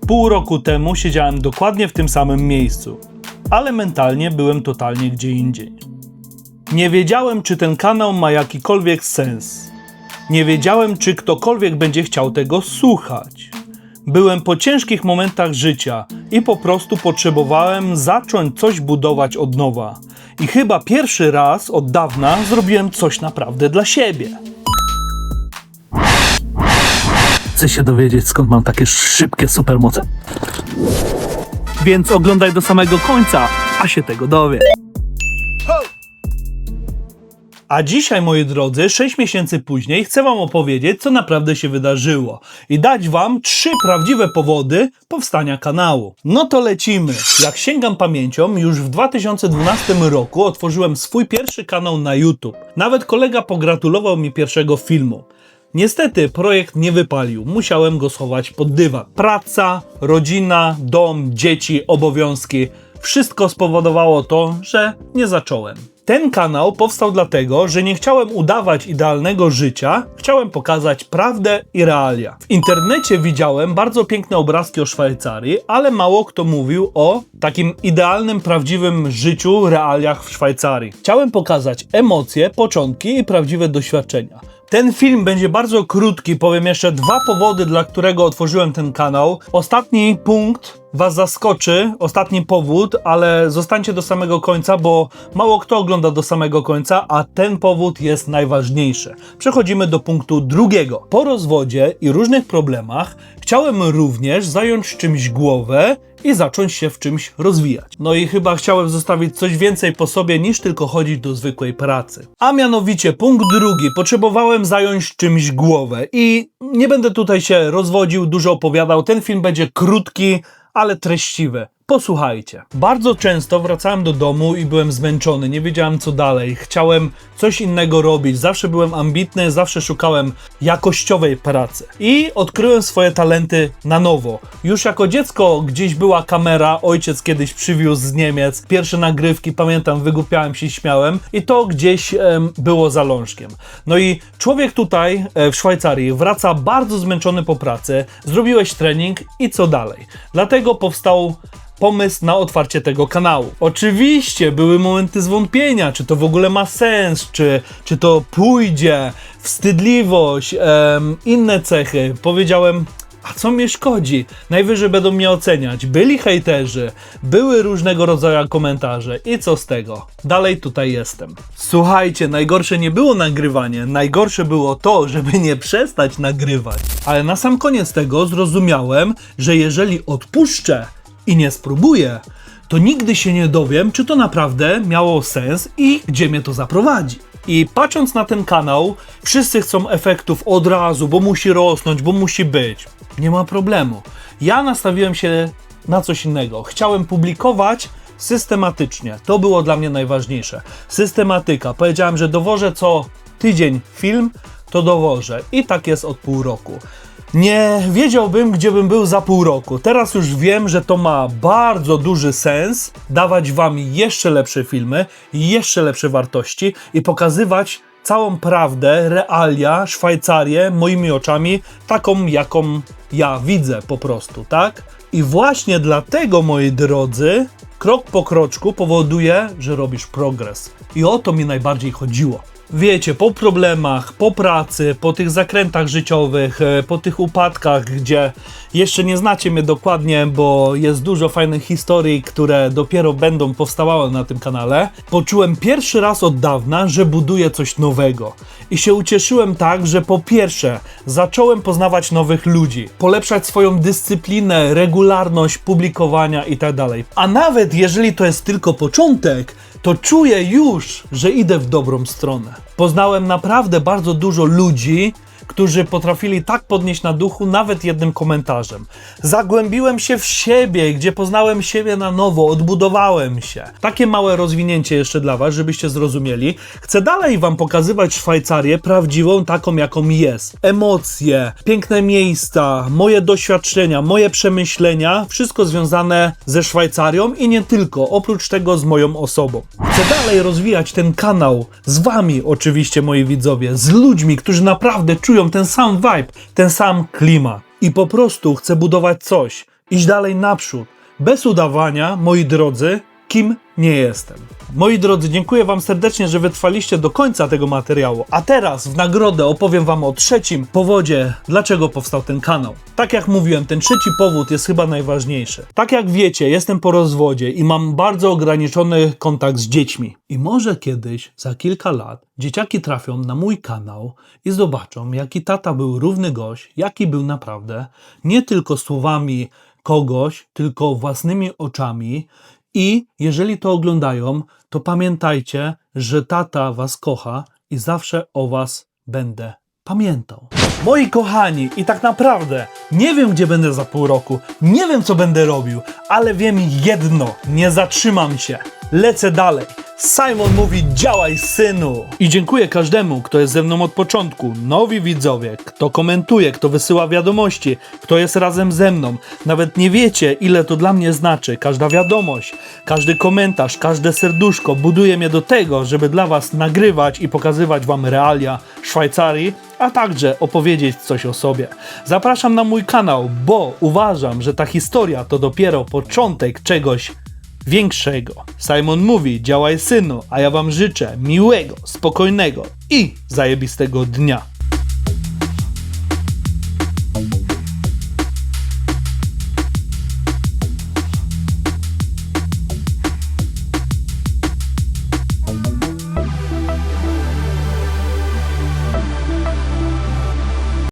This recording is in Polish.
Pół roku temu siedziałem dokładnie w tym samym miejscu, ale mentalnie byłem totalnie gdzie indziej. Nie wiedziałem, czy ten kanał ma jakikolwiek sens. Nie wiedziałem, czy ktokolwiek będzie chciał tego słuchać. Byłem po ciężkich momentach życia i po prostu potrzebowałem zacząć coś budować od nowa. I chyba pierwszy raz od dawna zrobiłem coś naprawdę dla siebie. Chcę się dowiedzieć, skąd mam takie szybkie supermoce? Więc oglądaj do samego końca, a się tego dowie. A dzisiaj, moi drodzy, 6 miesięcy później chcę wam opowiedzieć, co naprawdę się wydarzyło i dać wam 3 prawdziwe powody powstania kanału. No to lecimy. Jak sięgam pamięcią, już w 2012 roku otworzyłem swój pierwszy kanał na YouTube. Nawet kolega pogratulował mi pierwszego filmu. Niestety projekt nie wypalił, musiałem go schować pod dywan. Praca, rodzina, dom, dzieci, obowiązki. Wszystko spowodowało to, że nie zacząłem. Ten kanał powstał dlatego, że nie chciałem udawać idealnego życia, chciałem pokazać prawdę i realia. W internecie widziałem bardzo piękne obrazki o Szwajcarii, ale mało kto mówił o takim idealnym, prawdziwym życiu, realiach w Szwajcarii. Chciałem pokazać emocje, początki i prawdziwe doświadczenia. Ten film będzie bardzo krótki, powiem jeszcze 2 powody, dla którego otworzyłem ten kanał. Ostatni punkt was zaskoczy, ostatni powód, ale zostańcie do samego końca, bo mało kto ogląda do samego końca, a ten powód jest najważniejszy. Przechodzimy do punktu drugiego. Po rozwodzie i różnych problemach chciałem również zająć czymś głowę i zacząć się w czymś rozwijać. No i chyba chciałem zostawić coś więcej po sobie niż tylko chodzić do zwykłej pracy. A mianowicie punkt drugi. Potrzebowałem zająć czymś głowę i nie będę tutaj się rozwodził, dużo opowiadał. Ten film będzie krótki, ale treściwy. Posłuchajcie. Bardzo często wracałem do domu i byłem zmęczony, nie wiedziałem co dalej. Chciałem coś innego robić, zawsze byłem ambitny, zawsze szukałem jakościowej pracy. I odkryłem swoje talenty na nowo. Już jako dziecko gdzieś była kamera, ojciec kiedyś przywiózł z Niemiec. Pierwsze nagrywki, pamiętam, wygłupiałem się, śmiałem i to gdzieś było zalążkiem. No i człowiek tutaj w Szwajcarii wraca bardzo zmęczony po pracy, zrobiłeś trening i co dalej? Dlatego powstał pomysł na otwarcie tego kanału. Oczywiście były momenty zwątpienia, czy to w ogóle ma sens, czy to pójdzie, wstydliwość, inne cechy. Powiedziałem, a co mnie szkodzi? Najwyżej będą mnie oceniać. Byli hejterzy, były różnego rodzaju komentarze i co z tego? Dalej tutaj jestem. Słuchajcie, najgorsze nie było nagrywanie, najgorsze było to, żeby nie przestać nagrywać. Ale na sam koniec tego zrozumiałem, że jeżeli odpuszczę i nie spróbuję, to nigdy się nie dowiem, czy to naprawdę miało sens i gdzie mnie to zaprowadzi. I patrząc na ten kanał, wszyscy chcą efektów od razu, bo musi rosnąć, bo musi być. Nie ma problemu. Ja nastawiłem się na coś innego. Chciałem publikować systematycznie. To było dla mnie najważniejsze. Systematyka. Powiedziałem, że dowożę co tydzień film, to dowożę. I tak jest od pół roku. Nie wiedziałbym, gdzie bym był za pół roku. Teraz już wiem, że to ma bardzo duży sens dawać wam jeszcze lepsze filmy, jeszcze lepsze wartości i pokazywać całą prawdę, realia, Szwajcarię moimi oczami, taką jaką ja widzę po prostu, tak? I właśnie dlatego, moi drodzy, krok po kroczku powoduje, że robisz progres. I o to mi najbardziej chodziło. Wiecie, po problemach, po pracy, po tych zakrętach życiowych, po tych upadkach, gdzie jeszcze nie znacie mnie dokładnie, bo jest dużo fajnych historii, które dopiero będą powstawały na tym kanale, poczułem pierwszy raz od dawna, że buduję coś nowego. I się ucieszyłem tak, że po pierwsze zacząłem poznawać nowych ludzi, polepszać swoją dyscyplinę, regularność publikowania itd. A nawet jeżeli to jest tylko początek, to czuję już, że idę w dobrą stronę. Poznałem naprawdę bardzo dużo ludzi, którzy potrafili tak podnieść na duchu nawet jednym komentarzem. Zagłębiłem się w siebie, gdzie poznałem siebie na nowo, odbudowałem się. Takie małe rozwinięcie jeszcze dla was, żebyście zrozumieli. Chcę dalej wam pokazywać Szwajcarię prawdziwą, taką jaką jest. Emocje, piękne miejsca, moje doświadczenia, moje przemyślenia, wszystko związane ze Szwajcarią i nie tylko, oprócz tego z moją osobą. Chcę dalej rozwijać ten kanał z wami oczywiście, moi widzowie, z ludźmi, którzy naprawdę czują ten sam vibe, ten sam klimat. I po prostu chcę budować coś, iść dalej naprzód, bez udawania, moi drodzy, kim nie jestem. Moi drodzy, dziękuję wam serdecznie, że wytrwaliście do końca tego materiału, a teraz w nagrodę opowiem wam o trzecim powodzie, dlaczego powstał ten kanał. Tak jak mówiłem, ten trzeci powód jest chyba najważniejszy. Tak jak wiecie, jestem po rozwodzie i mam bardzo ograniczony kontakt z dziećmi. I może kiedyś, za kilka lat, dzieciaki trafią na mój kanał i zobaczą, jaki tata był równy gość, jaki był naprawdę, nie tylko słowami kogoś, tylko własnymi oczami. I jeżeli to oglądają, to pamiętajcie, że tata was kocha i zawsze o was będę pamiętał. Moi kochani, i tak naprawdę nie wiem, gdzie będę za pół roku, nie wiem, co będę robił, ale wiem jedno, nie zatrzymam się, lecę dalej. Simon mówi: działaj, synu! I dziękuję każdemu, kto jest ze mną od początku, nowi widzowie, kto komentuje, kto wysyła wiadomości, kto jest razem ze mną. Nawet nie wiecie, ile to dla mnie znaczy. Każda wiadomość, każdy komentarz, każde serduszko buduje mnie do tego, żeby dla was nagrywać i pokazywać wam realia Szwajcarii, a także opowiedzieć coś o sobie. Zapraszam na mój kanał, bo uważam, że ta historia to dopiero początek czegoś większego. Simon mówi: działaj, synu, a ja wam życzę miłego, spokojnego i zajebistego dnia.